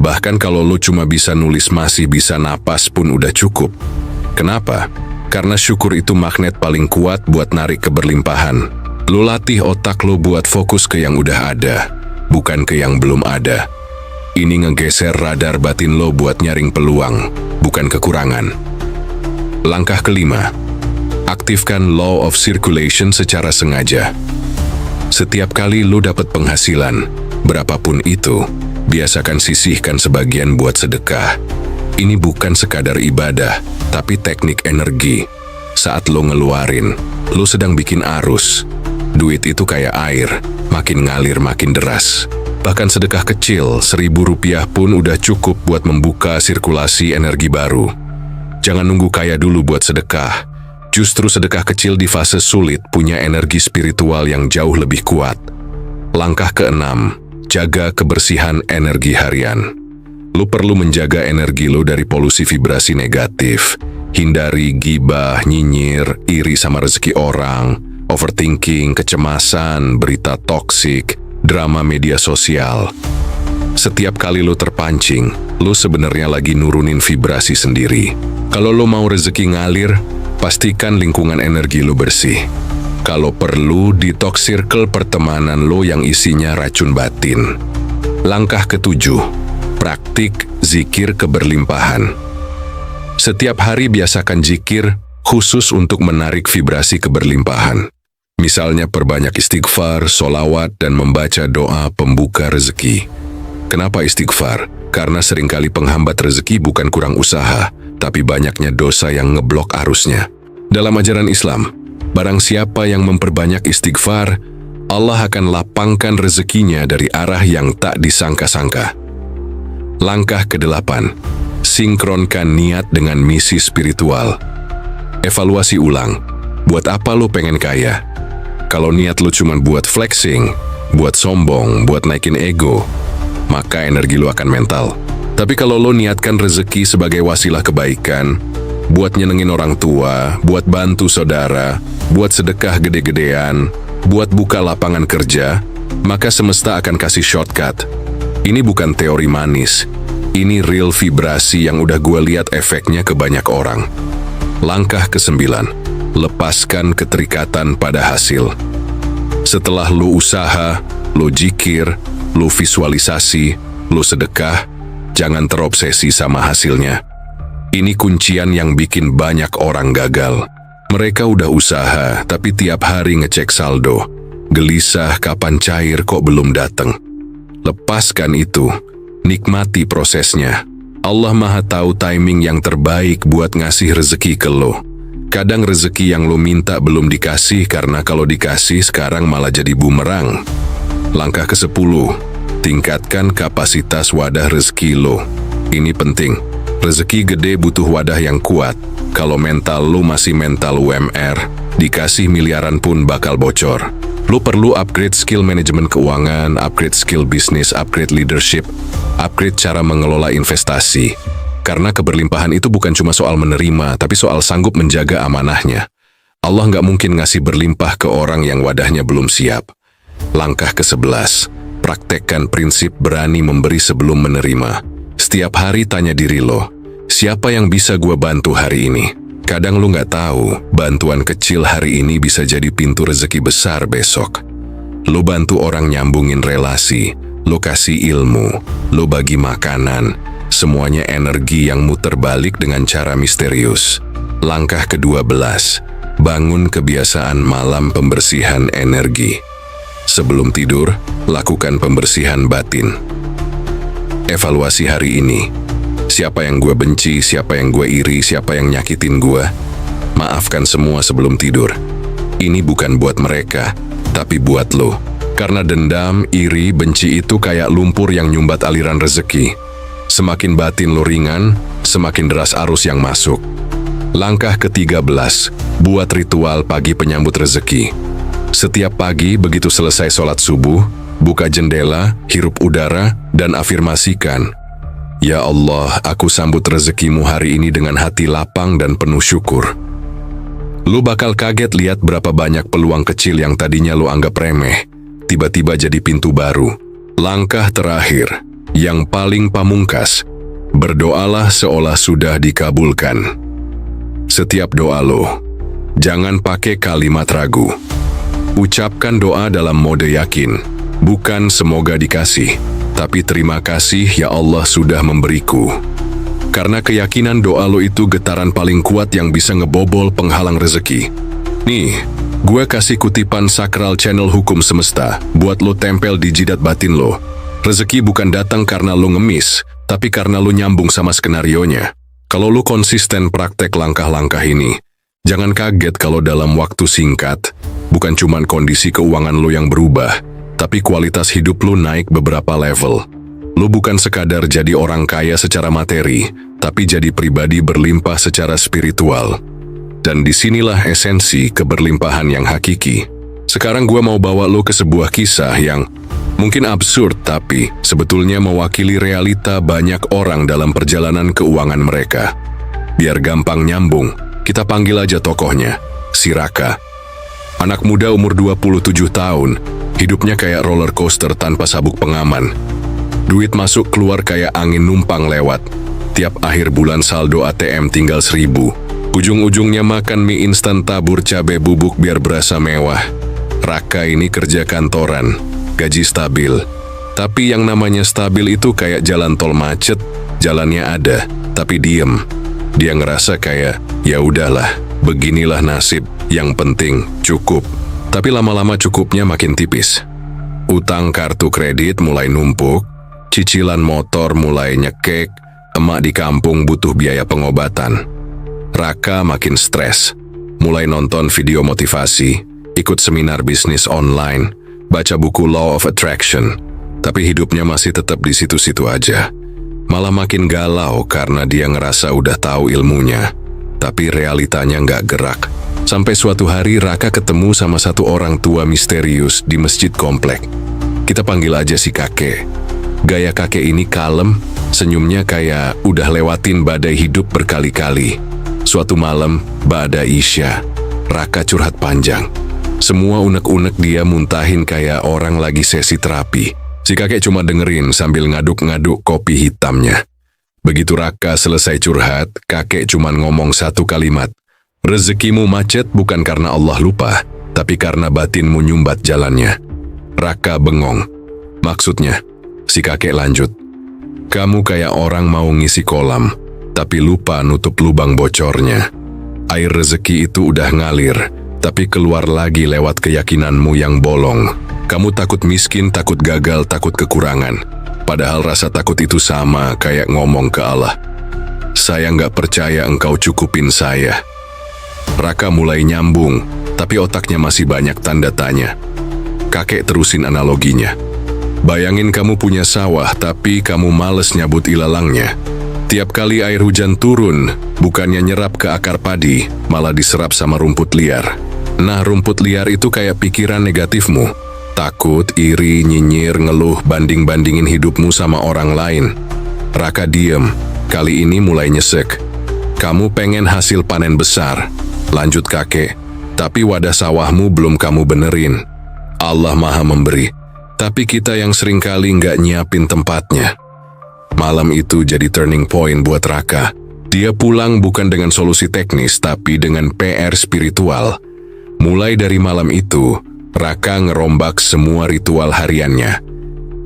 Bahkan kalau lo cuma bisa nulis masih bisa napas pun udah cukup. Kenapa? Karena syukur itu magnet paling kuat buat narik keberlimpahan. Lo latih otak lo buat fokus ke yang udah ada, bukan ke yang belum ada. Ini ngegeser radar batin lo buat nyaring peluang, bukan kekurangan. Langkah kelima, aktifkan law of circulation secara sengaja. Setiap kali lo dapat penghasilan, berapapun itu, biasakan sisihkan sebagian buat sedekah. Ini bukan sekadar ibadah, tapi teknik energi. Saat lo ngeluarin, lo sedang bikin arus. Duit itu kayak air, makin ngalir makin deras. Bahkan sedekah kecil, Rp1.000 pun udah cukup buat membuka sirkulasi energi baru. Jangan nunggu kaya dulu buat sedekah. Justru sedekah kecil di fase sulit punya energi spiritual yang jauh lebih kuat. Langkah keenam, jaga kebersihan energi harian. Lo perlu menjaga energi lo dari polusi vibrasi negatif. Hindari gibah, nyinyir, iri sama rezeki orang, overthinking, kecemasan, berita toksik, drama media sosial. Setiap kali lo terpancing, lo sebenarnya lagi nurunin vibrasi sendiri. Kalau lo mau rezeki ngalir, pastikan lingkungan energi lo bersih. Kalau perlu, detox circle pertemanan lo yang isinya racun batin. Langkah ketujuh, praktik zikir keberlimpahan. Setiap hari biasakan zikir khusus untuk menarik vibrasi keberlimpahan. Misalnya perbanyak istighfar, solawat, dan membaca doa pembuka rezeki. Kenapa istighfar? Karena seringkali penghambat rezeki bukan kurang usaha, tapi banyaknya dosa yang ngeblok arusnya. Dalam ajaran Islam, barang siapa yang memperbanyak istighfar, Allah akan lapangkan rezekinya dari arah yang tak disangka-sangka. Langkah ke-8, sinkronkan niat dengan misi spiritual. Evaluasi ulang, buat apa lo pengen kaya? Kalau niat lo cuma buat flexing, buat sombong, buat naikin ego, maka energi lo akan mental. Tapi kalau lo niatkan rezeki sebagai wasilah kebaikan, buat nyenengin orang tua, buat bantu saudara, buat sedekah gede-gedean, buat buka lapangan kerja, maka semesta akan kasih shortcut. Ini bukan teori manis, ini real vibrasi yang udah gue lihat efeknya ke banyak orang. Langkah ke-9, lepaskan keterikatan pada hasil. Setelah lo usaha, lo jikir, lo visualisasi, lo sedekah, jangan terobsesi sama hasilnya. Ini kuncian yang bikin banyak orang gagal. Mereka udah usaha, tapi tiap hari ngecek saldo. Gelisah kapan cair kok belum datang. Lepaskan itu, nikmati prosesnya. Allah Maha tahu timing yang terbaik buat ngasih rezeki ke lo. Kadang rezeki yang lo minta belum dikasih karena kalau dikasih sekarang malah jadi bumerang. Langkah ke-10, tingkatkan kapasitas wadah rezeki lo. Ini penting, rezeki gede butuh wadah yang kuat. Kalau mental lo masih mental UMR, dikasih miliaran pun bakal bocor. Lo perlu upgrade skill manajemen keuangan, upgrade skill bisnis, upgrade leadership, upgrade cara mengelola investasi. Karena keberlimpahan itu bukan cuma soal menerima, tapi soal sanggup menjaga amanahnya. Allah nggak mungkin ngasih berlimpah ke orang yang wadahnya belum siap. Langkah ke-11, praktekkan prinsip berani memberi sebelum menerima. Setiap hari tanya diri lo, siapa yang bisa gue bantu hari ini? Kadang lu nggak tahu, bantuan kecil hari ini bisa jadi pintu rezeki besar besok. Lu bantu orang nyambungin relasi, lu kasih ilmu, lu bagi makanan, semuanya energi yang muter balik dengan cara misterius. Langkah ke-12, bangun kebiasaan malam pembersihan energi. Sebelum tidur, lakukan pembersihan batin. Evaluasi hari ini. Siapa yang gue benci, siapa yang gue iri, siapa yang nyakitin gue. Maafkan semua sebelum tidur. Ini bukan buat mereka, tapi buat lo. Karena dendam, iri, benci itu kayak lumpur yang nyumbat aliran rezeki. Semakin batin lo ringan, semakin deras arus yang masuk. Langkah ke-13, buat ritual pagi penyambut rezeki. Setiap pagi begitu selesai sholat subuh, buka jendela, hirup udara, dan afirmasikan, Ya Allah, aku sambut rezekimu hari ini dengan hati lapang dan penuh syukur. Lu bakal kaget lihat berapa banyak peluang kecil yang tadinya lu anggap remeh, tiba-tiba jadi pintu baru. Langkah terakhir, yang paling pamungkas, berdoalah seolah sudah dikabulkan. Setiap doa lo, jangan pakai kalimat ragu. Ucapkan doa dalam mode yakin, bukan semoga dikasih, tapi terima kasih ya Allah sudah memberiku. Karena keyakinan doa lo itu getaran paling kuat yang bisa ngebobol penghalang rezeki. Nih, Gue kasih kutipan sakral channel hukum semesta buat lo tempel di jidat batin lo. Rezeki bukan datang karena lo ngemis, tapi karena lo nyambung sama skenarionya. Kalau lo konsisten praktek langkah-langkah ini, jangan kaget kalau dalam waktu singkat, bukan cuman kondisi keuangan lo yang berubah, tapi kualitas hidup lo naik beberapa level. Lo bukan sekadar jadi orang kaya secara materi, tapi jadi pribadi berlimpah secara spiritual. Dan disinilah esensi keberlimpahan yang hakiki. Sekarang gue mau bawa lo ke sebuah kisah yang mungkin absurd, tapi sebetulnya mewakili realita banyak orang dalam perjalanan keuangan mereka. Biar gampang nyambung, kita panggil aja tokohnya, si Raka. Anak muda umur 27 tahun, hidupnya kayak roller coaster tanpa sabuk pengaman. Duit masuk keluar kayak angin numpang lewat. Tiap akhir bulan saldo ATM tinggal 1.000. Ujung-ujungnya makan mie instan tabur cabai bubuk biar berasa mewah. Raka ini kerja kantoran, gaji stabil. Tapi yang namanya stabil itu kayak jalan tol macet, jalannya ada, tapi diem. Dia ngerasa kayak, ya udahlah, beginilah nasib, yang penting cukup. Tapi lama-lama cukupnya makin tipis. Utang kartu kredit mulai numpuk, cicilan motor mulai nyekek, emak di kampung butuh biaya pengobatan. Raka makin stres, mulai nonton video motivasi, ikut seminar bisnis online, baca buku Law of Attraction, tapi hidupnya masih tetap di situ-situ aja. Malah makin galau karena dia ngerasa udah tahu ilmunya, tapi realitanya nggak gerak. Sampai suatu hari Raka ketemu sama satu orang tua misterius di masjid komplek. Kita panggil aja si kakek. Gaya kakek ini kalem, senyumnya kayak udah lewatin badai hidup berkali-kali. Suatu malam, ba'da Isya, Raka curhat panjang. Semua unek-unek dia muntahin kayak orang lagi sesi terapi. Si kakek cuma dengerin sambil ngaduk-ngaduk kopi hitamnya. Begitu Raka selesai curhat, kakek cuma ngomong satu kalimat. Rezekimu macet bukan karena Allah lupa, tapi karena batinmu nyumbat jalannya. Raka bengong. Maksudnya? Si kakek lanjut. Kamu kayak orang mau ngisi kolam, tapi lupa nutup lubang bocornya. Air rezeki itu udah ngalir, tapi keluar lagi lewat keyakinanmu yang bolong. Kamu takut miskin, takut gagal, takut kekurangan. Padahal rasa takut itu sama kayak ngomong ke Allah. Saya nggak percaya engkau cukupin saya. Raka mulai nyambung, tapi otaknya masih banyak tanda tanya. Kakek terusin analoginya. Bayangin kamu punya sawah, tapi kamu males nyabut ilalangnya. Tiap kali air hujan turun, bukannya nyerap ke akar padi, malah diserap sama rumput liar. Nah, rumput liar itu kayak pikiran negatifmu. Takut, iri, nyinyir, ngeluh, banding-bandingin hidupmu sama orang lain. Raka diem, kali ini mulai nyesek. Kamu pengen hasil panen besar. Lanjut kakek, tapi wadah sawahmu belum kamu benerin. Allah maha memberi, tapi kita yang seringkali nggak nyiapin tempatnya. Malam itu jadi turning point buat Raka. Dia pulang bukan dengan solusi teknis, tapi dengan PR spiritual. Mulai dari malam itu, Raka ngerombak semua ritual hariannya.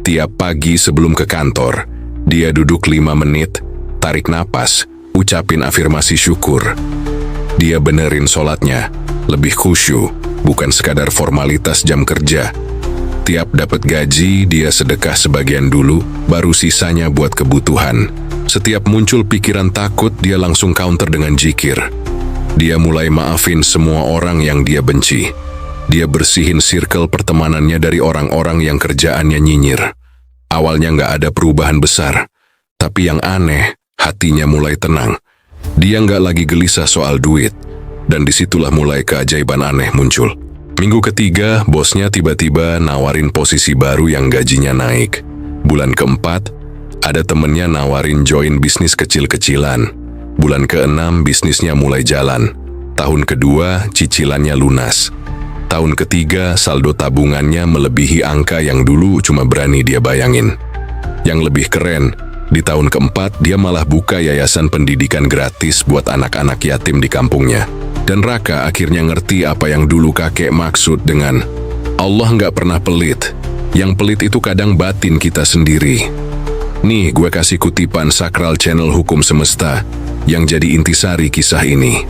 Tiap pagi sebelum ke kantor, dia duduk 5 menit, tarik napas, ucapin afirmasi syukur. Dia benerin sholatnya, lebih khusyuk, bukan sekadar formalitas jam kerja. Tiap dapat gaji, dia sedekah sebagian dulu, baru sisanya buat kebutuhan. Setiap muncul pikiran takut, dia langsung counter dengan zikir. Dia mulai maafin semua orang yang dia benci. Dia bersihin circle pertemanannya dari orang-orang yang kerjaannya nyinyir. Awalnya nggak ada perubahan besar, tapi yang aneh, hatinya mulai tenang. Dia nggak lagi gelisah soal duit, dan disitulah mulai keajaiban aneh muncul. Minggu ketiga, bosnya tiba-tiba nawarin posisi baru yang gajinya naik. Bulan keempat, ada temennya nawarin join bisnis kecil-kecilan. Bulan keenam, bisnisnya mulai jalan. Tahun kedua, cicilannya lunas. Tahun ketiga, saldo tabungannya melebihi angka yang dulu cuma berani dia bayangin. Yang lebih keren, di tahun keempat, dia malah buka yayasan pendidikan gratis buat anak-anak yatim di kampungnya. Dan Raka akhirnya ngerti apa yang dulu kakek maksud dengan Allah nggak pernah pelit. Yang pelit itu kadang batin kita sendiri. Nih, gue kasih kutipan sakral channel hukum semesta yang jadi intisari kisah ini.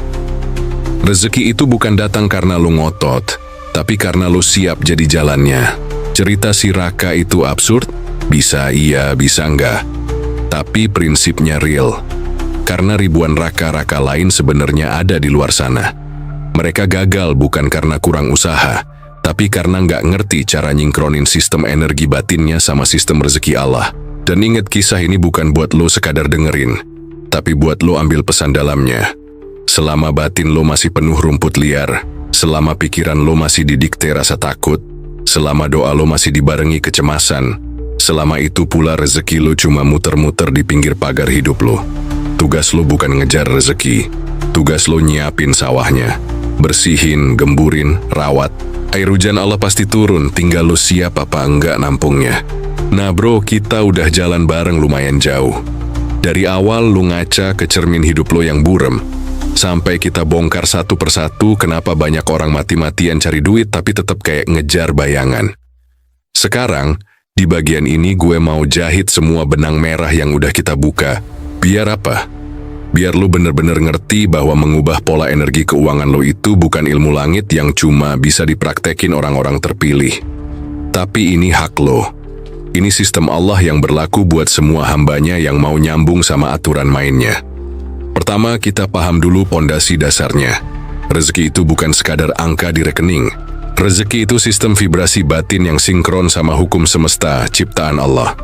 Rezeki itu bukan datang karena lo ngotot, tapi karena lo siap jadi jalannya. Cerita si Raka itu absurd? Bisa iya, bisa enggak. Tapi prinsipnya real. Karena ribuan Raka-Raka lain sebenarnya ada di luar sana. Mereka gagal bukan karena kurang usaha, tapi karena nggak ngerti cara nyingkronin sistem energi batinnya sama sistem rezeki Allah. Dan ingat, kisah ini bukan buat lo sekadar dengerin, tapi buat lo ambil pesan dalamnya. Selama batin lo masih penuh rumput liar, selama pikiran lo masih didikte rasa takut, selama doa lo masih dibarengi kecemasan, selama itu pula rezeki lo cuma muter-muter di pinggir pagar hidup lo. Tugas lo bukan ngejar rezeki, tugas lo nyiapin sawahnya, bersihin, gemburin, rawat. Air hujan Allah pasti turun, tinggal lo siap apa enggak nampungnya. Nah bro, kita udah jalan bareng lumayan jauh. Dari awal lo ngaca ke cermin hidup lo yang buram, sampai kita bongkar satu persatu kenapa banyak orang mati-matian cari duit tapi tetap kayak ngejar bayangan. Sekarang, di bagian ini gue mau jahit semua benang merah yang udah kita buka. Biar apa? Biar lu bener-bener ngerti bahwa mengubah pola energi keuangan lo itu bukan ilmu langit yang cuma bisa dipraktekin orang-orang terpilih. Tapi ini hak lo. Ini sistem Allah yang berlaku buat semua hambanya yang mau nyambung sama aturan mainnya. Pertama, kita paham dulu pondasi dasarnya. Rezeki itu bukan sekadar angka di rekening. Rezeki itu sistem vibrasi batin yang sinkron sama hukum semesta ciptaan Allah.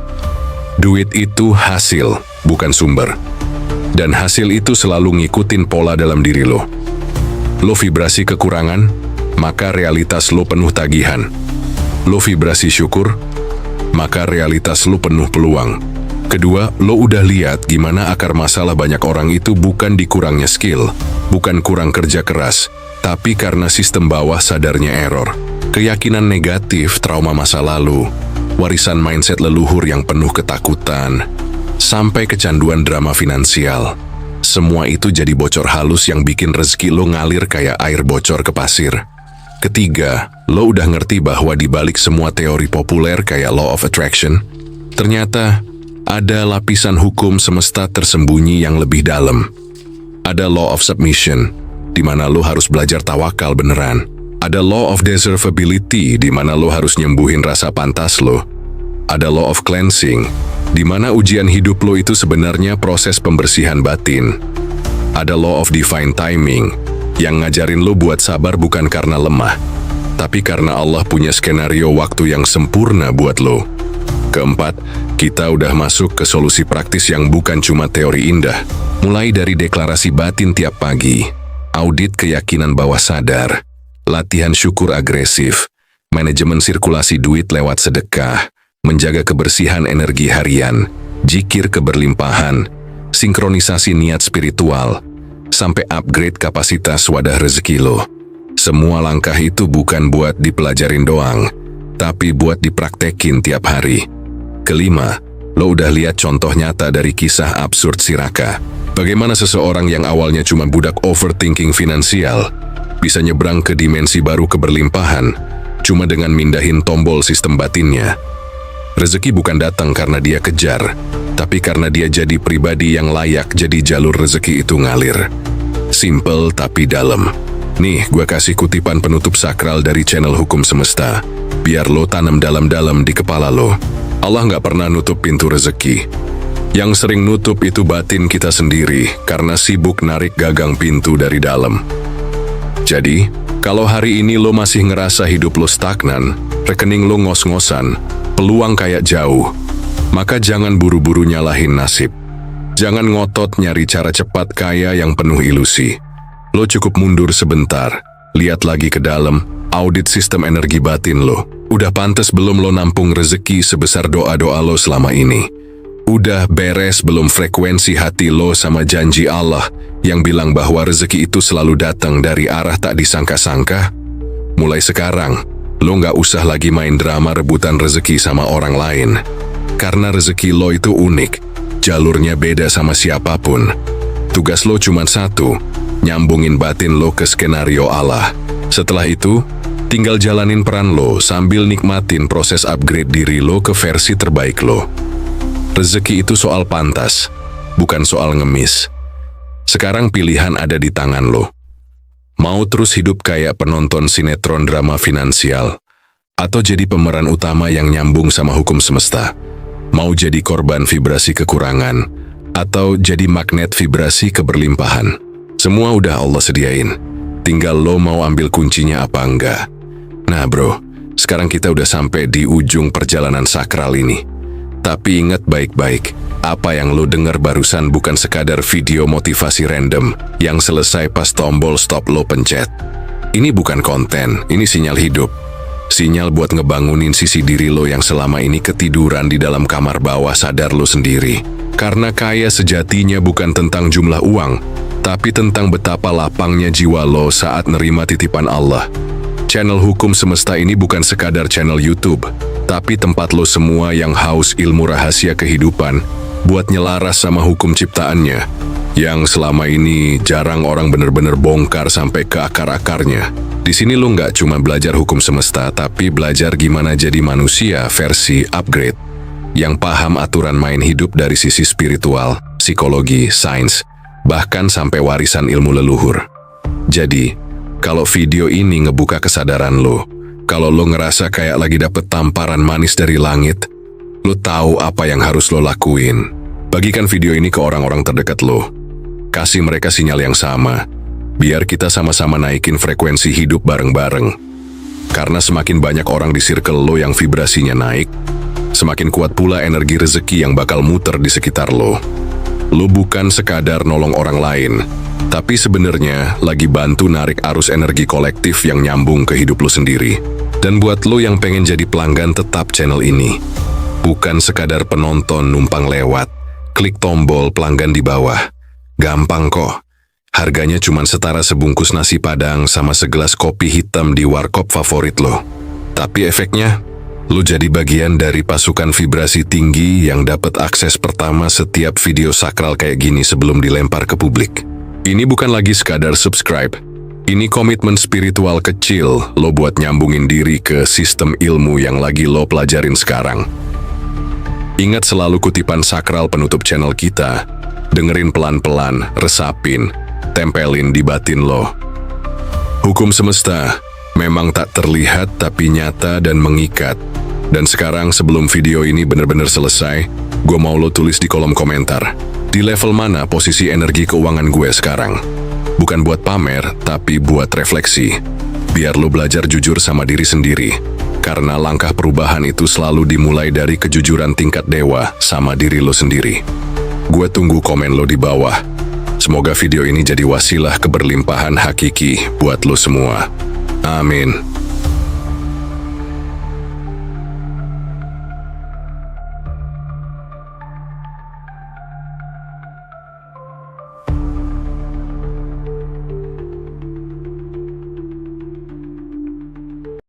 Duit itu hasil, bukan sumber. Dan hasil itu selalu ngikutin pola dalam diri lo. Lo vibrasi kekurangan, maka realitas lo penuh tagihan. Lo vibrasi syukur, maka realitas lo penuh peluang. Kedua, lo udah lihat gimana akar masalah banyak orang itu bukan di kurangnya skill, bukan kurang kerja keras, tapi karena sistem bawah sadarnya error. Keyakinan negatif, trauma masa lalu, warisan mindset leluhur yang penuh ketakutan, sampai kecanduan drama finansial. Semua itu jadi bocor halus yang bikin rezeki lo ngalir kayak air bocor ke pasir. Ketiga, lo udah ngerti bahwa di balik semua teori populer kayak Law of Attraction, ternyata ada lapisan hukum semesta tersembunyi yang lebih dalam. Ada Law of Submission, di mana lo harus belajar tawakal beneran. Ada Law of Deservability, di mana lo harus nyembuhin rasa pantas lo. Ada Law of Cleansing, di mana ujian hidup lo itu sebenarnya proses pembersihan batin. Ada Law of Divine Timing, yang ngajarin lo buat sabar bukan karena lemah, tapi karena Allah punya skenario waktu yang sempurna buat lo. Keempat, kita udah masuk ke solusi praktis yang bukan cuma teori indah. Mulai dari deklarasi batin tiap pagi, audit keyakinan bawah sadar, latihan syukur agresif, manajemen sirkulasi duit lewat sedekah, menjaga kebersihan energi harian, zikir keberlimpahan, sinkronisasi niat spiritual, sampai upgrade kapasitas wadah rezeki lo. Semua langkah itu bukan buat dipelajarin doang, tapi buat dipraktekin tiap hari. Kelima, lo udah lihat contoh nyata dari kisah absurd si Raka. Bagaimana seseorang yang awalnya cuma budak overthinking finansial bisa nyebrang ke dimensi baru keberlimpahan cuma dengan mindahin tombol sistem batinnya. Rezeki bukan datang karena dia kejar, tapi karena dia jadi pribadi yang layak jadi jalur rezeki itu ngalir. Simple tapi dalam. Nih, gue kasih kutipan penutup sakral dari channel Hukum Semesta, biar lo tanam dalam-dalam di kepala lo. Allah nggak pernah nutup pintu rezeki. Yang sering nutup itu batin kita sendiri karena sibuk narik gagang pintu dari dalam. Jadi, kalau hari ini lo masih ngerasa hidup lo stagnan, rekening lo ngos-ngosan, peluang kayak jauh, maka jangan buru-buru nyalahin nasib. Jangan ngotot nyari cara cepat kaya yang penuh ilusi. Lo cukup mundur sebentar, lihat lagi ke dalam, audit sistem energi batin lo. Udah pantas belum lo nampung rezeki sebesar doa-doa lo selama ini? Udah beres belum frekuensi hati lo sama janji Allah yang bilang bahwa rezeki itu selalu datang dari arah tak disangka-sangka? Mulai sekarang, lo nggak usah lagi main drama rebutan rezeki sama orang lain. Karena rezeki lo itu unik, jalurnya beda sama siapapun. Tugas lo cuma satu, nyambungin batin lo ke skenario Allah. Setelah itu, tinggal jalanin peran lo sambil nikmatin proses upgrade diri lo ke versi terbaik lo. Rezeki itu soal pantas, bukan soal ngemis. Sekarang pilihan ada di tangan lo. Mau terus hidup kayak penonton sinetron drama finansial? Atau jadi pemeran utama yang nyambung sama hukum semesta? Mau jadi korban vibrasi kekurangan? Atau jadi magnet vibrasi keberlimpahan? Semua udah Allah sediain. Tinggal lo mau ambil kuncinya apa enggak. Nah bro, sekarang kita udah sampai di ujung perjalanan sakral ini. Tapi ingat baik-baik, apa yang lo denger barusan bukan sekadar video motivasi random yang selesai pas tombol stop lo pencet. Ini bukan konten, ini sinyal hidup. Sinyal buat ngebangunin sisi diri lo yang selama ini ketiduran di dalam kamar bawah sadar lo sendiri. Karena kaya sejatinya bukan tentang jumlah uang, tapi tentang betapa lapangnya jiwa lo saat nerima titipan Allah. Channel Hukum Semesta ini bukan sekadar channel YouTube, tapi tempat lo semua yang haus ilmu rahasia kehidupan buat nyelaras sama hukum ciptaannya, yang selama ini jarang orang bener-bener bongkar sampai ke akar-akarnya. Di sini lo nggak cuma belajar hukum semesta, tapi belajar gimana jadi manusia versi upgrade, yang paham aturan main hidup dari sisi spiritual, psikologi, sains, bahkan sampai warisan ilmu leluhur. Jadi, kalau video ini ngebuka kesadaran lo, kalau lo ngerasa kayak lagi dapet tamparan manis dari langit, lo tahu apa yang harus lo lakuin. Bagikan video ini ke orang-orang terdekat lo. Kasih mereka sinyal yang sama, biar kita sama-sama naikin frekuensi hidup bareng-bareng. Karena semakin banyak orang di circle lo yang vibrasinya naik, semakin kuat pula energi rezeki yang bakal muter di sekitar lo. Lo bukan sekadar nolong orang lain, tapi sebenarnya lagi bantu narik arus energi kolektif yang nyambung ke hidup lo sendiri. Dan buat lo yang pengen jadi pelanggan tetap channel ini, bukan sekadar penonton numpang lewat, klik tombol pelanggan di bawah. Gampang kok. Harganya cuma setara sebungkus nasi padang sama segelas kopi hitam di warkop favorit lo. Tapi efeknya, lo jadi bagian dari pasukan vibrasi tinggi yang dapat akses pertama setiap video sakral kayak gini sebelum dilempar ke publik. Ini bukan lagi sekadar subscribe. Ini komitmen spiritual kecil lo buat nyambungin diri ke sistem ilmu yang lagi lo pelajarin sekarang. Ingat selalu kutipan sakral penutup channel kita. Dengerin pelan-pelan, resapin, tempelin di batin lo. Hukum semesta memang tak terlihat tapi nyata dan mengikat. Dan sekarang sebelum video ini benar-benar selesai, gue mau lo tulis di kolom komentar, di level mana posisi energi keuangan gue sekarang. Bukan buat pamer, tapi buat refleksi. Biar lo belajar jujur sama diri sendiri. Karena langkah perubahan itu selalu dimulai dari kejujuran tingkat dewa sama diri lo sendiri. Gue tunggu komen lo di bawah. Semoga video ini jadi wasilah keberlimpahan hakiki buat lo semua. Amin.